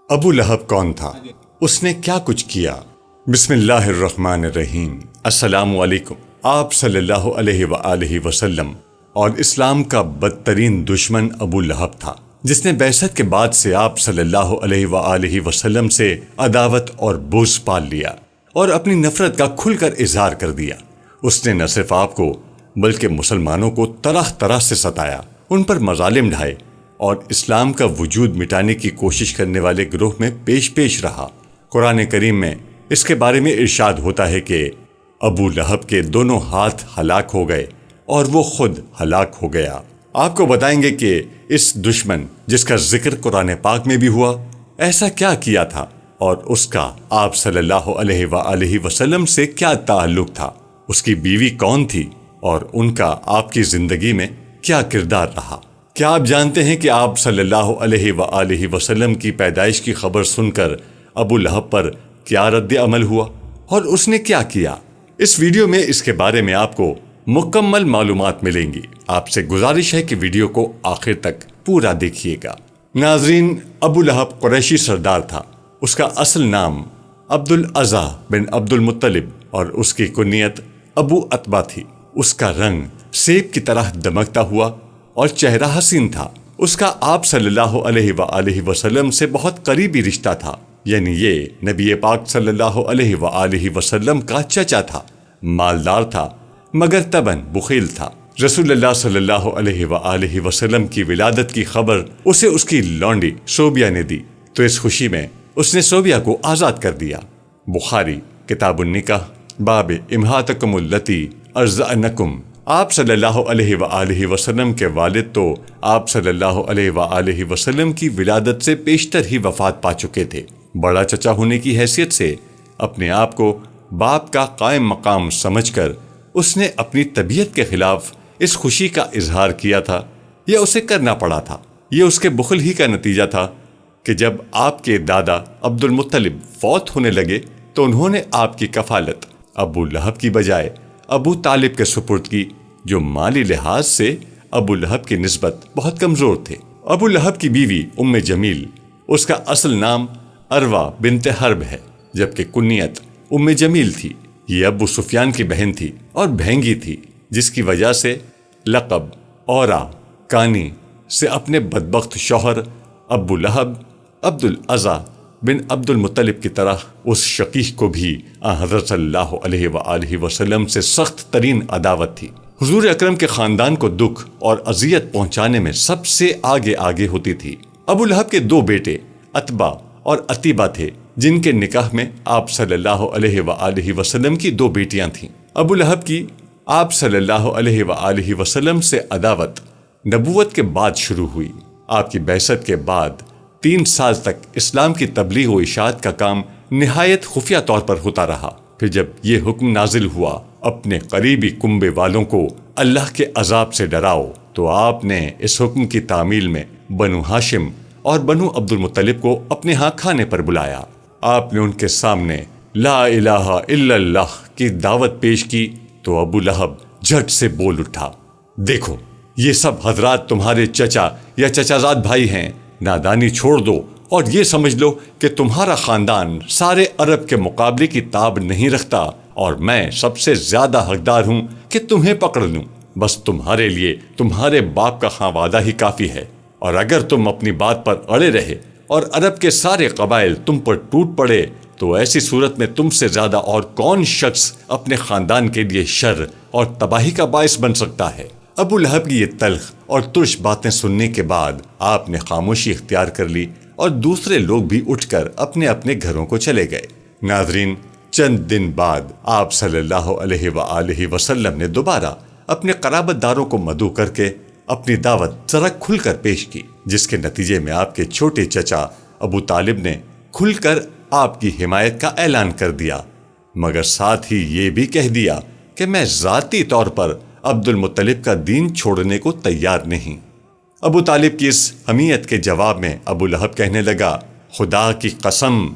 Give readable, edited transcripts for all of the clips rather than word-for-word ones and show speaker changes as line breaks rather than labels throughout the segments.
ابو لہب کون تھا؟ اس نے کیا کچھ کیا؟ بسم اللہ الرحمن الرحیم۔ السلام علیکم۔ آپ صلی اللہ علیہ وآلہ وسلم اور اسلام کا بدترین دشمن ابو لہب تھا، جس نے بعثت کے بعد سے آپ صلی اللہ علیہ وآلہ وسلم سے عداوت اور بغض پال لیا اور اپنی نفرت کا کھل کر اظہار کر دیا۔ اس نے نہ صرف آپ کو بلکہ مسلمانوں کو طرح طرح سے ستایا، ان پر مظالم ڈھائے اور اسلام کا وجود مٹانے کی کوشش کرنے والے گروہ میں پیش رہا۔ قرآن کریم میں اس کے بارے میں ارشاد ہوتا ہے کہ ابو لہب کے دونوں ہاتھ ہلاک ہو گئے اور وہ خود ہلاک ہو گیا۔ آپ کو بتائیں گے کہ اس دشمن جس کا ذکر قرآن پاک میں بھی ہوا، ایسا کیا کیا تھا اور اس کا آپ صلی اللہ علیہ وآلہ وسلم سے کیا تعلق تھا، اس کی بیوی کون تھی اور ان کا آپ کی زندگی میں کیا کردار رہا۔ کیا آپ جانتے ہیں کہ آپ صلی اللہ علیہ وآلہ وسلم کی پیدائش کی خبر سن کر ابو لہب پر کیا رد عمل ہوا اور اس نے کیا کیا؟ اس ویڈیو میں اس کے بارے میں آپ کو مکمل معلومات ملیں گی۔ آپ سے گزارش ہے کہ ویڈیو کو آخر تک پورا دیکھیے گا۔ ناظرین، ابو لہب قریشی سردار تھا۔ اس کا اصل نام عبد العزا بن عبد المطلب اور اس کی کنیت ابو عتبہ تھی۔ اس کا رنگ سیب کی طرح دمکتا ہوا اور چہرہ حسین تھا۔ اس کا آپ صلی اللہ علیہ وآلہ وسلم سے بہت قریبی رشتہ تھا، یعنی یہ نبی پاک صلی اللہ علیہ وآلہ وسلم کا چچا تھا۔ مالدار تھا مگر طبعاً بخیل تھا۔ رسول اللہ صلی اللہ علیہ وآلہ وسلم کی ولادت کی خبر اسے اس کی لونڈی صوبیہ نے دی، تو اس خوشی میں اس نے صوبیہ کو آزاد کر دیا۔ بخاری کتاب النکاح باب امہاتکم اللتی ارضعنکم۔ آپ صلی اللہ علیہ وآلہ وسلم کے والد تو آپ صلی اللہ علیہ وآلہ وسلم کی ولادت سے پیشتر ہی وفات پا چکے تھے۔ بڑا چچا ہونے کی حیثیت سے اپنے آپ کو باپ کا قائم مقام سمجھ کر اس نے اپنی طبیعت کے خلاف اس خوشی کا اظہار کیا تھا۔ یہ اسے کرنا پڑا تھا۔ یہ اس کے بخل ہی کا نتیجہ تھا کہ جب آپ کے دادا عبد المطلب فوت ہونے لگے تو انہوں نے آپ کی کفالت ابو لہب کی بجائے ابو طالب کے سپرد کی، جو مالی لحاظ سے ابو لہب کی نسبت بہت کمزور تھے۔ ابو لہب کی بیوی ام جمیل، اس کا اصل نام اروا بنت حرب ہے، جبکہ کنیت ام جمیل تھی۔ یہ ابو سفیان کی بہن تھی اور بہنگی تھی، جس کی وجہ سے لقب اورا کانی سے اپنے بدبخت شوہر ابو لہب عبد العزا بن عبد المطلب کی طرح اس شقیق کو بھی حضرت صلی اللہ علیہ وآلہ وسلم سے سخت ترین عداوت تھی۔ حضور اکرم کے خاندان کو دکھ اور اذیت پہنچانے میں سب سے آگے ہوتی تھی۔ ابو لہب کے دو بیٹے عتبہ اور عتیبہ تھے، جن کے نکاح میں آپ صلی اللہ علیہ وآلہ وسلم کی دو بیٹیاں تھیں۔ ابو لہب کی آپ صلی اللہ علیہ وآلہ وسلم سے عداوت نبوت کے بعد شروع ہوئی۔ آپ کی بعثت کے بعد 3 سال تک اسلام کی تبلیغ و اشاعت کا کام نہایت خفیہ طور پر ہوتا رہا۔ پھر جب یہ حکم نازل ہوا اپنے قریبی کنبے والوں کو اللہ کے عذاب سے ڈراؤ، تو آپ نے اس حکم کی تعمیل میں بنو ہاشم اور بنو عبد المطلب کو اپنے ہاں کھانے پر بلایا۔ آپ نے ان کے سامنے لا الہ الا اللہ کی دعوت پیش کی تو ابو لہب جھٹ سے بول اٹھا، دیکھو یہ سب حضرات تمہارے چچا یا چچازاد بھائی ہیں، نادانی چھوڑ دو اور یہ سمجھ لو کہ تمہارا خاندان سارے عرب کے مقابلے کی تاب نہیں رکھتا اور میں سب سے زیادہ حقدار ہوں کہ تمہیں پکڑ لوں۔ بس تمہارے لیے تمہارے باپ کا خاں وعدہ ہی کافی ہے، اور اگر تم اپنی بات پر اڑے رہے اور عرب کے سارے قبائل تم پر ٹوٹ پڑے تو ایسی صورت میں تم سے زیادہ اور کون شخص اپنے خاندان کے لیے شر اور تباہی کا باعث بن سکتا ہے۔ ابو لہب کی یہ تلخ اور ترش باتیں سننے کے بعد آپ نے خاموشی اختیار کر لی اور دوسرے لوگ بھی اٹھ کر اپنے اپنے گھروں کو چلے گئے۔ ناظرین، چند دن بعد آپ صلی اللہ علیہ وآلہ وسلم نے دوبارہ اپنے قرابت داروں کو مدعو کر کے اپنی دعوت ذرا کھل کر پیش کی، جس کے نتیجے میں آپ کے چھوٹے چچا ابو طالب نے کھل کر آپ کی حمایت کا اعلان کر دیا، مگر ساتھ ہی یہ بھی کہہ دیا کہ میں ذاتی طور پر عبد المطلب کا دین چھوڑنے کو تیار نہیں۔ ابو طالب کی اس حمیت کے جواب میں ابو لہب کہنے لگا، خدا کی قسم،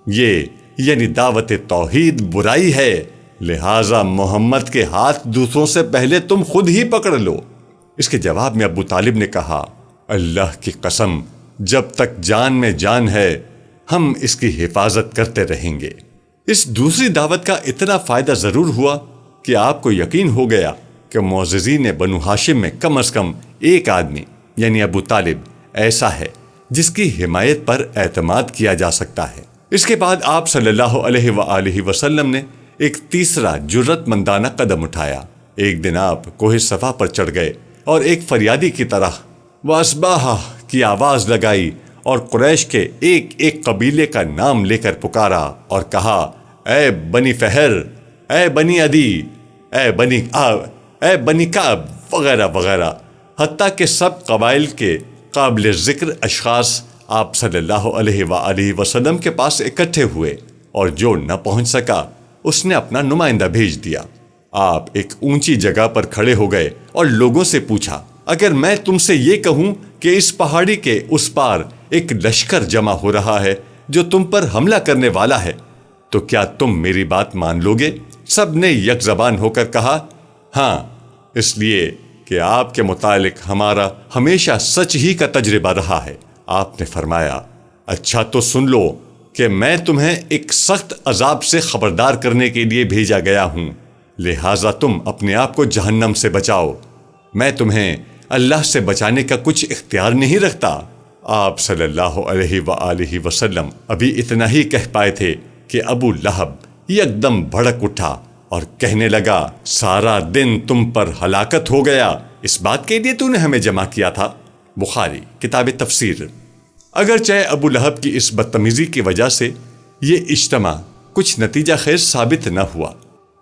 یہ یعنی دعوت توحید برائی ہے، لہٰذا محمد کے ہاتھ دوسروں سے پہلے تم خود ہی پکڑ لو۔ اس کے جواب میں ابو طالب نے کہا، اللہ کی قسم، جب تک جان میں جان ہے ہم اس کی حفاظت کرتے رہیں گے۔ اس دوسری دعوت کا اتنا فائدہ ضرور ہوا کہ آپ کو یقین ہو گیا کہ معززین بنو ہاشم میں کم از کم ایک آدمی یعنی ابو طالب ایسا ہے جس کی حمایت پر اعتماد کیا جا سکتا ہے۔ اس کے بعد آپ صلی اللہ علیہ وآلہ وسلم نے ایک تیسرا جرأت مندانہ قدم اٹھایا۔ ایک دن آپ کوہ صفا پر چڑھ گئے اور ایک فریادی کی طرح وَأَصْبَاحَ کی آواز لگائی اور قریش کے ایک ایک قبیلے کا نام لے کر پکارا اور کہا، اے بنی فہر، اے بنی عدی، اے بنی کعب وغیرہ وغیرہ، حتیٰ کہ سب قبائل کے قابل ذکر اشخاص آپ صلی اللہ علیہ وآلہ وسلم کے پاس اکٹھے ہوئے، اور جو نہ پہنچ سکا اس نے اپنا نمائندہ بھیج دیا۔ آپ ایک اونچی جگہ پر کھڑے ہو گئے اور لوگوں سے پوچھا، اگر میں تم سے یہ کہوں کہ اس پہاڑی کے اس پار ایک لشکر جمع ہو رہا ہے جو تم پر حملہ کرنے والا ہے تو کیا تم میری بات مان لو گے؟ سب نے یک زبان ہو کر کہا، ہاں، اس لیے کہ آپ کے متعلق ہمارا ہمیشہ سچ ہی کا تجربہ رہا ہے۔ آپ نے فرمایا، اچھا تو سن لو کہ میں تمہیں ایک سخت عذاب سے خبردار کرنے کے لیے بھیجا گیا ہوں، لہٰذا تم اپنے آپ کو جہنم سے بچاؤ، میں تمہیں اللہ سے بچانے کا کچھ اختیار نہیں رکھتا۔ آپ صلی اللہ علیہ وآلہ وسلم ابھی اتنا ہی کہہ پائے تھے کہ ابو لہب یکدم بھڑک اٹھا اور کہنے لگا، سارا دن تم پر ہلاکت ہو گیا، اس بات کے لیے تو نے ہمیں جمع کیا تھا۔ بخاری کتاب تفسیر۔ اگرچہ ابو لہب کی اس بدتمیزی کی وجہ سے یہ اجتماع کچھ نتیجہ خیز ثابت نہ ہوا،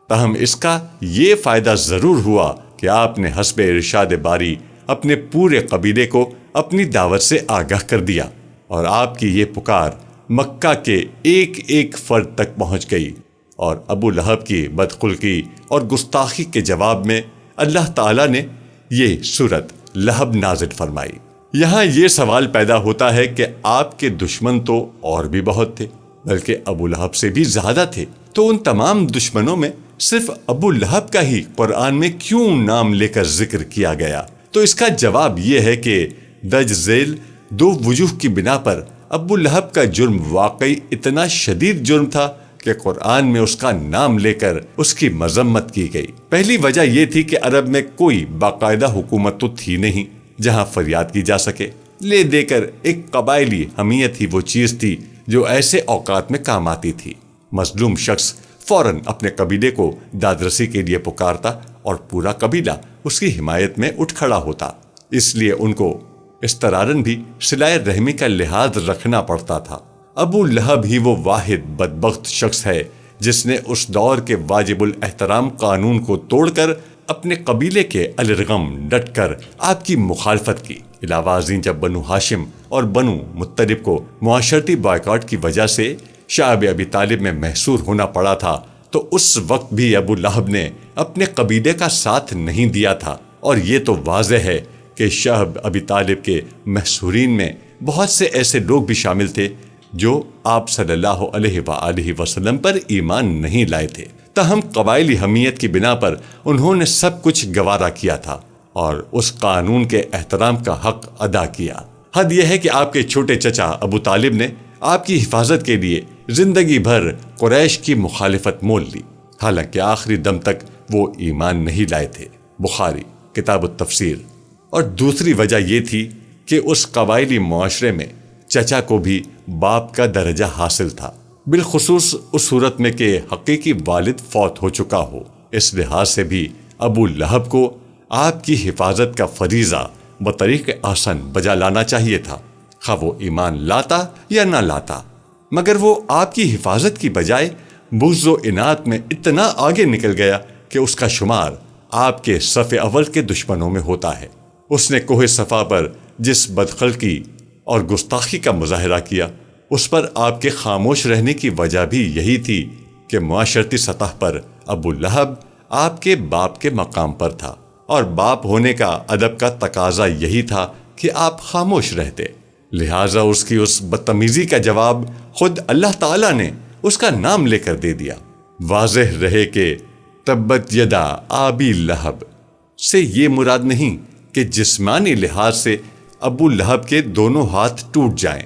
تاہم اس کا یہ فائدہ ضرور ہوا کہ آپ نے حسب ارشاد باری اپنے پورے قبیلے کو اپنی دعوت سے آگاہ کر دیا، اور آپ کی یہ پکار مکہ کے ایک ایک فرد تک پہنچ گئی، اور ابو لہب کی بدخلقی اور گستاخی کے جواب میں اللہ تعالیٰ نے یہ سورت لہب نازل فرمائی۔ یہاں یہ سوال پیدا ہوتا ہے کہ آپ کے دشمن تو اور بھی بہت تھے، بلکہ ابو لہب سے بھی زیادہ تھے، تو ان تمام دشمنوں میں صرف ابو لہب کا ہی قرآن میں کیوں نام لے کر ذکر کیا گیا؟ تو اس کا جواب یہ ہے کہ درج ذیل دو وجوہ کی بنا پر ابو لہب کا جرم واقعی اتنا شدید جرم تھا کہ قرآن میں اس کا نام لے کر اس کی مذمت کی گئی۔ پہلی وجہ یہ تھی کہ عرب میں کوئی باقاعدہ حکومت تو تھی نہیں جہاں فریاد کی جا سکے، لے دے کر ایک قبائلی حمیت ہی وہ چیز تھی جو ایسے اوقات میں کام آتی تھی۔ مظلوم شخص فوراً اپنے قبیلے کو دادرسی کے لیے پکارتا اور پورا قبیلہ اس کی حمایت میں اٹھ کھڑا ہوتا، اس لیے ان کو استرارن بھی صلہ رحمی کا لحاظ رکھنا پڑتا تھا۔ ابو لہب ہی وہ واحد بدبخت شخص ہے جس نے اس دور کے واجب الاحترام قانون کو توڑ کر اپنے قبیلے کے الرغم ڈٹ کر آپ کی مخالفت کی۔ علاوہ ازیں جب بنو ہاشم اور بنو مطلب کو معاشرتی بائیکاٹ کی وجہ سے شعب ابی طالب میں محصور ہونا پڑا تھا، تو اس وقت بھی ابو لہب نے اپنے قبیلے کا ساتھ نہیں دیا تھا، اور یہ تو واضح ہے کہ شعب ابی طالب کے محصورین میں بہت سے ایسے لوگ بھی شامل تھے جو آپ صلی اللہ علیہ وآلہ وسلم پر ایمان نہیں لائے تھے، تاہم قبائلی حمیت کی بنا پر انہوں نے سب کچھ گوارا کیا تھا اور اس قانون کے احترام کا حق ادا کیا۔ حد یہ ہے کہ آپ کے چھوٹے چچا ابو طالب نے آپ کی حفاظت کے لیے زندگی بھر قریش کی مخالفت مول لی، حالانکہ آخری دم تک وہ ایمان نہیں لائے تھے۔ بخاری کتاب التفسیر۔ اور دوسری وجہ یہ تھی کہ اس قبائلی معاشرے میں چچا کو بھی باپ کا درجہ حاصل تھا، بالخصوص اس صورت میں کہ حقیقی والد فوت ہو چکا ہو۔ اس لحاظ سے بھی ابو لہب کو آپ کی حفاظت کا فریضہ بطریق احسن بجا لانا چاہیے تھا، خواہ وہ ایمان لاتا یا نہ لاتا، مگر وہ آپ کی حفاظت کی بجائے بغض و اناد میں اتنا آگے نکل گیا کہ اس کا شمار آپ کے صف اول کے دشمنوں میں ہوتا ہے۔ اس نے کوہ صفا پر جس بدخلقی اور گستاخی کا مظاہرہ کیا، اس پر آپ کے خاموش رہنے کی وجہ بھی یہی تھی کہ معاشرتی سطح پر ابو لہب آپ کے باپ کے مقام پر تھا، اور باپ ہونے کا ادب کا تقاضا یہی تھا کہ آپ خاموش رہتے، لہٰذا اس کی اس بدتمیزی کا جواب خود اللہ تعالیٰ نے اس کا نام لے کر دے دیا۔ واضح رہے کہ تبت یدا آبی لہب سے یہ مراد نہیں کہ جسمانی لحاظ سے ابو لہب کے دونوں ہاتھ ٹوٹ جائیں،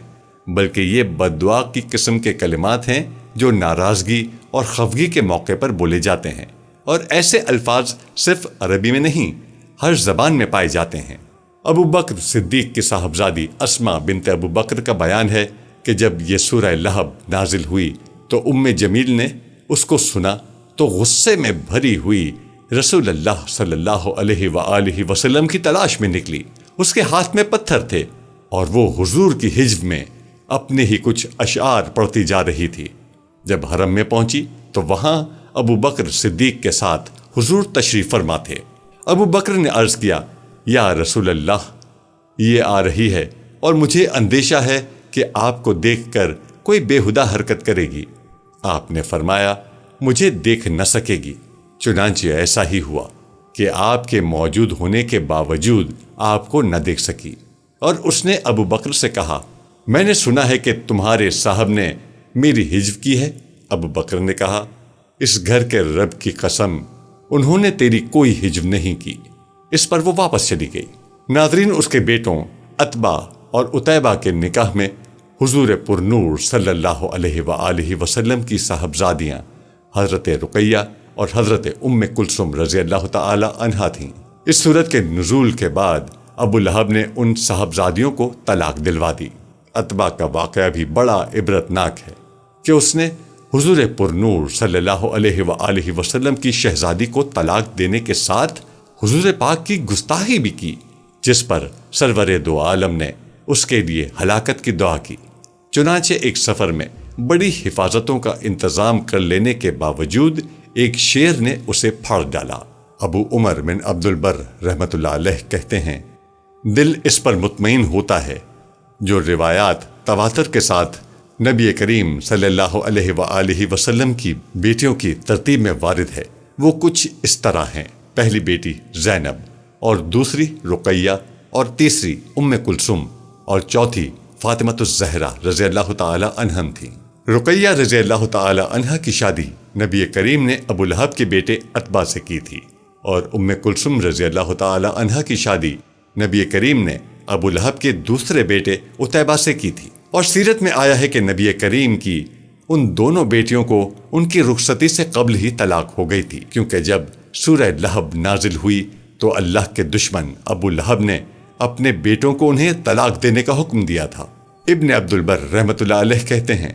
بلکہ یہ بد دعا کی قسم کے کلمات ہیں جو ناراضگی اور خفگی کے موقع پر بولے جاتے ہیں، اور ایسے الفاظ صرف عربی میں نہیں، ہر زبان میں پائے جاتے ہیں۔ ابو بکر صدیق کی صاحبزادی اسماء بنت ابو بکر کا بیان ہے کہ جب یہ سورہ لہب نازل ہوئی تو ام جمیل نے اس کو سنا تو غصے میں بھری ہوئی رسول اللہ صلی اللہ علیہ وآلہ وسلم کی تلاش میں نکلی۔ اس کے ہاتھ میں پتھر تھے اور وہ حضور کی حجب میں اپنے ہی کچھ اشعار پڑھتی جا رہی تھی۔ جب حرم میں پہنچی تو وہاں ابو بکر صدیق کے ساتھ حضور تشریف فرما تھے۔ ابو بکر نے عرض کیا، یا رسول اللہ، یہ آ رہی ہے اور مجھے اندیشہ ہے کہ آپ کو دیکھ کر کوئی بےہودہ حرکت کرے گی۔ آپ نے فرمایا، مجھے دیکھ نہ سکے گی۔ چنانچہ ایسا ہی ہوا کہ آپ کے موجود ہونے کے باوجود آپ کو نہ دیکھ سکی، اور اس نے ابو بکر سے کہا، میں نے سنا ہے کہ تمہارے صاحب نے میری حجب کی ہے۔ ابو بکر نے کہا، اس گھر کے رب کی قسم، انہوں نے تیری کوئی حجب نہیں کی۔ اس پر وہ واپس چلی گئی۔ ناظرین، اس کے بیٹوں عتبہ اور عتیبہ کے نکاح میں حضور پرنور صلی اللہ علیہ وآلہ وسلم کی صاحبزادیاں حضرت رقیہ اور حضرت ام کلثوم رضی اللہ تعالی عنہا تھیں۔ اس صورت کے نزول کے بعد ابو لہب نے ان صاحبزادیوں کو طلاق دلوا دی۔ عتبہ کا واقعہ بھی بڑا عبرتناک ہے کہ اس نے حضور پرنور صلی اللہ علیہ وآلہ وسلم کی شہزادی کو طلاق دینے کے ساتھ حضور پاک کی گستاخی بھی کی، جس پر سرور دو عالم نے اس کے لیے ہلاکت کی دعا کی۔ چنانچہ ایک سفر میں بڑی حفاظتوں کا انتظام کر لینے کے باوجود ایک شیر نے اسے پھاڑ ڈالا۔ ابو عمر بن عبد البر رحمۃ اللہ علیہ کہتے ہیں، دل اس پر مطمئن ہوتا ہے جو روایات تواتر کے ساتھ نبی کریم صلی اللہ علیہ وآلہ وسلم کی بیٹیوں کی ترتیب میں وارد ہے۔ وہ کچھ اس طرح ہیں: پہلی بیٹی زینب، اور دوسری رقیہ، اور تیسری ام کلثوم، اور چوتھی فاطمہ الزہرا رضی اللہ تعالی عنہم تھیں۔ رقیہ رضی اللہ تعالی عنہا کی شادی نبی کریم نے ابو لہب کے بیٹے عتبہ سے کی تھی، اور ام کلثوم رضی اللہ تعالی عنہا کی شادی نبی کریم نے ابو لہب کے دوسرے بیٹے عتیبہ سے کی تھی۔ اور سیرت میں آیا ہے کہ نبی کریم کی ان دونوں بیٹیوں کو ان کی رخصتی سے قبل ہی طلاق ہو گئی تھی، کیونکہ جب سورہ لہب نازل ہوئی تو اللہ کے دشمن ابو لہب نے اپنے بیٹوں کو انہیں طلاق دینے کا حکم دیا تھا۔ ابن عبد البر رحمۃ اللہ علیہ کہتے ہیں،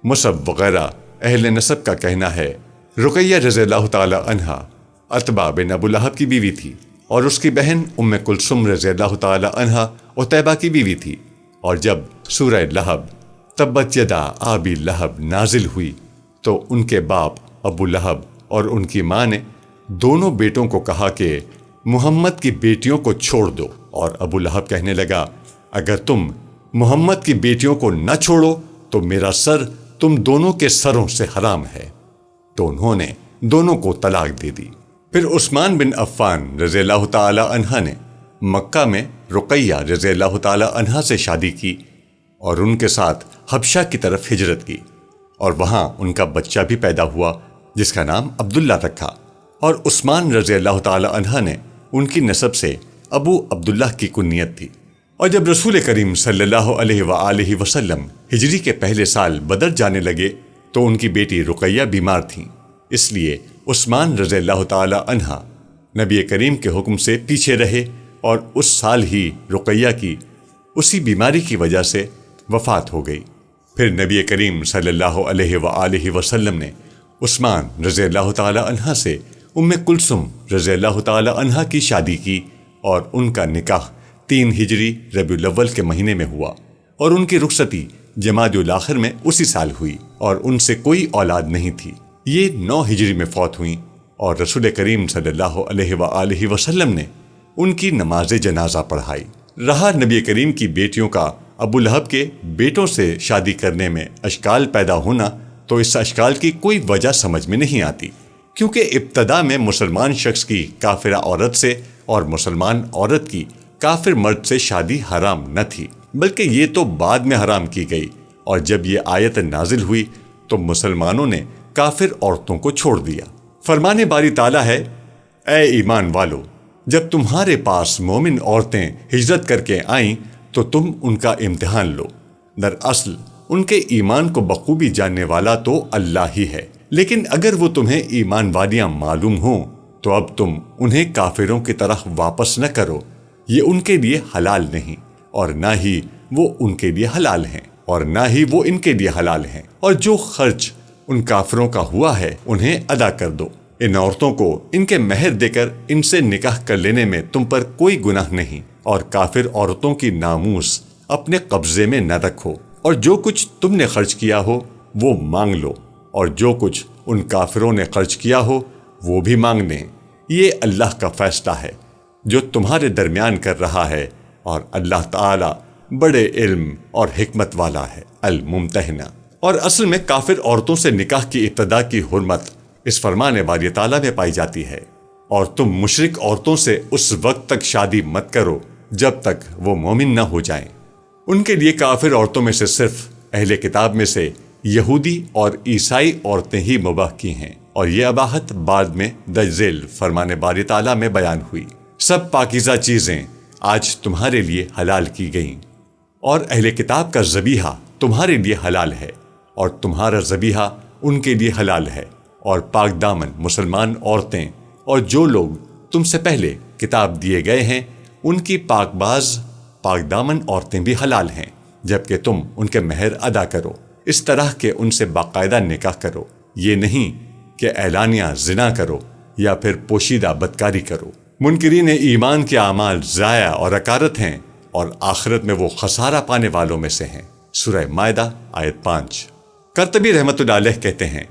مصعب وغیرہ اہل نسب کا کہنا ہے رقیہ رضی اللہ تعالی عنہا عتبہ بن ابو لہب کی بیوی تھی، اور اس کی بہن ام کلثوم رضی اللہ تعالی عنہا عتیبہ کی بیوی تھی۔ اور جب سورہ لہب تبت یدا ابی لہب نازل ہوئی تو ان کے باپ ابو لہب اور ان کی ماں نے دونوں بیٹوں کو کہا کہ محمد کی بیٹیوں کو چھوڑ دو، اور ابو لہب کہنے لگا، اگر تم محمد کی بیٹیوں کو نہ چھوڑو تو میرا سر تم دونوں کے سروں سے حرام ہے۔ تو انہوں نے دونوں کو طلاق دے دی۔ پھر عثمان بن عفان رضی اللہ تعالی عنہ نے مکہ میں رقیہ رضی اللہ تعالی عنہ سے شادی کی اور ان کے ساتھ حبشہ کی طرف ہجرت کی، اور وہاں ان کا بچہ بھی پیدا ہوا جس کا نام عبداللہ رکھا۔ اور عثمان رضی اللہ تعالی عنہ نے ان کی نسب سے ابو عبداللہ کی کنیت تھی۔ اور جب رسول کریم صلی اللہ علیہ وآلہ وسلم ہجری کے پہلے سال بدر جانے لگے تو ان کی بیٹی رقیہ بیمار تھیں، اس لیے عثمان رضی اللہ تعالی عنہ نبی کریم کے حکم سے پیچھے رہے، اور اس سال ہی رقیہ کی اسی بیماری کی وجہ سے وفات ہو گئی۔ پھر نبی کریم صلی اللہ علیہ وآلہ وسلم نے عثمان رضی اللہ تعالی عنہ سے ام کلثوم رضی اللہ تعالی عنہ کی شادی کی، اور ان کا نکاح 3 ہجری ربیع الاول کے مہینے میں ہوا، اور ان کی رخصتی جمادی الاخر میں اسی سال ہوئی، اور ان سے کوئی اولاد نہیں تھی۔ یہ 9 ہجری میں فوت ہوئیں، اور رسول کریم صلی اللہ علیہ وآلہ وسلم نے ان کی نماز جنازہ پڑھائی۔ رہا نبی کریم کی بیٹیوں کا ابو لہب کے بیٹوں سے شادی کرنے میں اشکال پیدا ہونا، تو اس اشکال کی کوئی وجہ سمجھ میں نہیں آتی، کیونکہ ابتدا میں مسلمان شخص کی کافرہ عورت سے اور مسلمان عورت کی کافر مرد سے شادی حرام نہ تھی، بلکہ یہ تو بعد میں حرام کی گئی، اور جب یہ آیت نازل ہوئی تو مسلمانوں نے کافر عورتوں کو چھوڑ دیا۔ فرمان باری تعالیٰ ہے، اے ایمان والو، جب تمہارے پاس مومن عورتیں ہجرت کر کے آئیں تو تم ان کا امتحان لو، دراصل ان کے ایمان کو بخوبی جاننے والا تو اللہ ہی ہے، لیکن اگر وہ تمہیں ایمان والیاں معلوم ہوں تو اب تم انہیں کافروں کی طرح واپس نہ کرو، یہ ان کے لیے حلال نہیں اور نہ ہی وہ ان کے لیے حلال ہیں اور نہ ہی وہ ان کے لیے حلال ہیں، اور جو خرچ ان کافروں کا ہوا ہے انہیں ادا کر دو۔ ان عورتوں کو ان کے مہر دے کر ان سے نکاح کر لینے میں تم پر کوئی گناہ نہیں، اور کافر عورتوں کی ناموس اپنے قبضے میں نہ رکھو، اور جو کچھ تم نے خرچ کیا ہو وہ مانگ لو، اور جو کچھ ان کافروں نے خرچ کیا ہو وہ بھی مانگ لیں۔ یہ اللہ کا فیصلہ ہے جو تمہارے درمیان کر رہا ہے، اور اللہ تعالی بڑے علم اور حکمت والا ہے۔ الممتحنہ۔ اور اصل میں کافر عورتوں سے نکاح کی ابتدا کی حرمت اس فرمان باری تعالیٰ میں پائی جاتی ہے، اور تم مشرک عورتوں سے اس وقت تک شادی مت کرو جب تک وہ مومن نہ ہو جائیں۔ ان کے لیے کافر عورتوں میں سے صرف اہل کتاب میں سے یہودی اور عیسائی عورتیں ہی مباح کی ہیں، اور یہ اباحت بعد میں دجیل فرمان باری تعالیٰ میں بیان ہوئی۔ سب پاکیزہ چیزیں آج تمہارے لیے حلال کی گئیں، اور اہل کتاب کا ذبیحہ تمہارے لیے حلال ہے، اور تمہارا ذبیحہ ان کے لیے حلال ہے، اور پاک دامن مسلمان عورتیں اور جو لوگ تم سے پہلے کتاب دیے گئے ہیں ان کی پاک باز پاک دامن عورتیں بھی حلال ہیں، جبکہ تم ان کے مہر ادا کرو، اس طرح کہ ان سے باقاعدہ نکاح کرو، یہ نہیں کہ اعلانیہ زنا کرو یا پھر پوشیدہ بدکاری کرو۔ منکرین ایمان کے اعمال ضائع اور اکارت ہیں، اور آخرت میں وہ خسارہ پانے والوں میں سے ہیں۔ سورہ مائدہ آیت 5۔ قرطبی رحمۃ اللہ علیہ کہتے ہیں،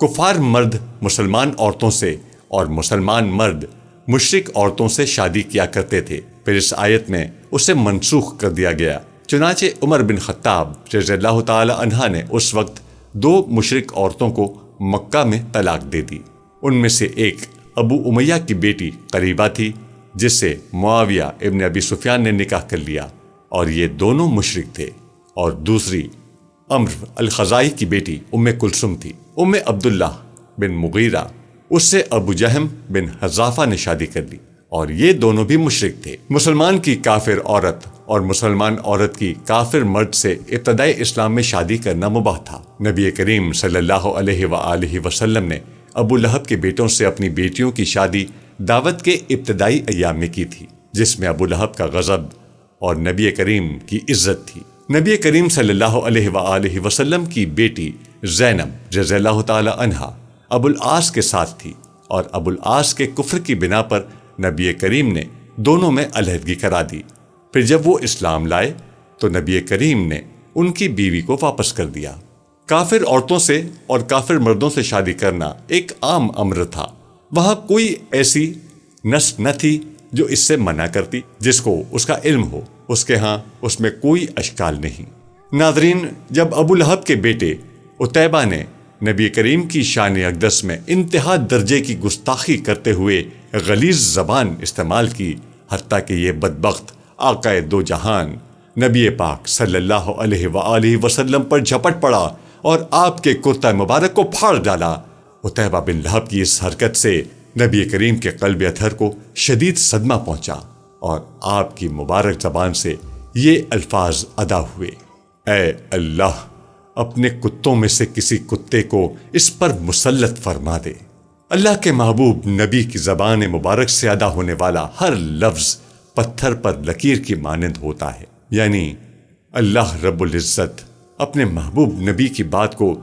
کفار مرد مسلمان عورتوں سے اور مسلمان مرد مشرک عورتوں سے شادی کیا کرتے تھے، پھر اس آیت میں اسے منسوخ کر دیا گیا۔ چنانچہ عمر بن خطاب رضی اللہ تعالی عنہ نے اس وقت 2 مشرک عورتوں کو مکہ میں طلاق دے دی۔ ان میں سے ایک ابو امیہ کی بیٹی قریبہ تھی، جس سے معاویہ ابن ابی سفیان نے نکاح کر لیا، اور یہ دونوں مشرک تھے، اور دوسری عمرو الخزاعی کی بیٹی ام کلثوم تھی۔ ام عبداللہ بن مغیرہ، اس سے ابو جہم بن حذافہ نے شادی کر لی، اور یہ دونوں بھی مشرک تھے۔ مسلمان کی کافر عورت اور مسلمان عورت کی کافر مرد سے ابتدائی اسلام میں شادی کرنا مباح تھا۔ نبی کریم صلی اللہ علیہ وآلہ وسلم نے ابو لہب کے بیٹوں سے اپنی بیٹیوں کی شادی دعوت کے ابتدائی ایام میں کی تھی، جس میں ابو لہب کا غضب اور نبی کریم کی عزت تھی۔ نبی کریم صلی اللہ علیہ وآلہ وسلم کی بیٹی زینب رضی اللہ تعالی عنہا ابو العاص کے ساتھ تھی، اور ابو العاص کے کفر کی بنا پر نبی کریم نے دونوں میں علیحدگی کرا دی۔ پھر جب وہ اسلام لائے تو نبی کریم نے ان کی بیوی کو واپس کر دیا۔ کافر عورتوں سے اور کافر مردوں سے شادی کرنا ایک عام امر تھا، وہاں کوئی ایسی نص نہ تھی جو اس سے منع کرتی۔ جس کو اس کا علم ہو اس کے ہاں اس میں کوئی اشکال نہیں۔ ناظرین، جب ابو لہب کے بیٹے عتیبہ نے نبی کریم کی شان اقدس میں انتہا درجے کی گستاخی کرتے ہوئے غلیظ زبان استعمال کی، حتیٰ کہ یہ بدبخت آقائے دو جہان نبی پاک صلی اللہ علیہ وآلہ وسلم پر جھپٹ پڑا اور آپ کے کرتہ مبارک کو پھاڑ ڈالا، عتیبہ بن لہب کی اس حرکت سے نبی کریم کے قلب اطہر کو شدید صدمہ پہنچا، اور آپ کی مبارک زبان سے یہ الفاظ ادا ہوئے: اے اللہ، اپنے کتوں میں سے کسی کتے کو اس پر مسلط فرما دے۔ اللہ کے محبوب نبی کی زبان مبارک سے ادا ہونے والا ہر لفظ پتھر پر لکیر کی مانند ہوتا ہے، یعنی اللہ رب العزت اپنے محبوب نبی کی بات کو